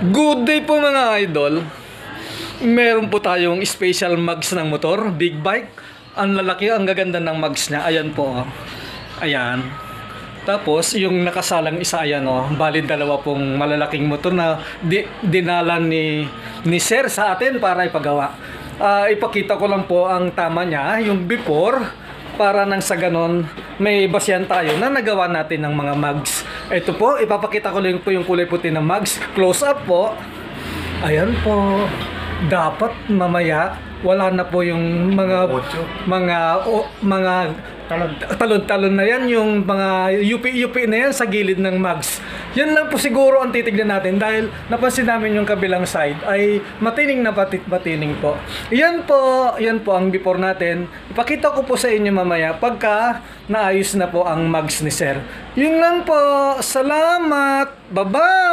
Good day po mga idol. Meron po tayong special mugs ng motor, big bike. Ang lalaki, ang gaganda ng mugs niya. Ayan po. Ayan. Tapos yung nakasalang isa, ayan bali dalawa pong malalaking motor na dinala ni Sir sa atin para ipagawa. Ipakita ko lang po ang tama niya, yung before, para nang sa ganon may basihan tayo na nagawa natin ng mga mugs. Ito po, ipapakita ko lang po yung kulay puti ng mugs. Close up po. Ayan po. Dapat mamaya wala na po yung mga talon-talon na yan, yung mga yupi-yupi na yan sa gilid ng mugs. Yan lang po siguro ang titignan natin dahil napansin namin yung kabilang side ay matining na matining po. Yan po ang before natin. Ipakita ko po sa inyo mamaya pagka naayos na po ang mugs ni Sir. Yun lang po. Salamat. Bye-bye.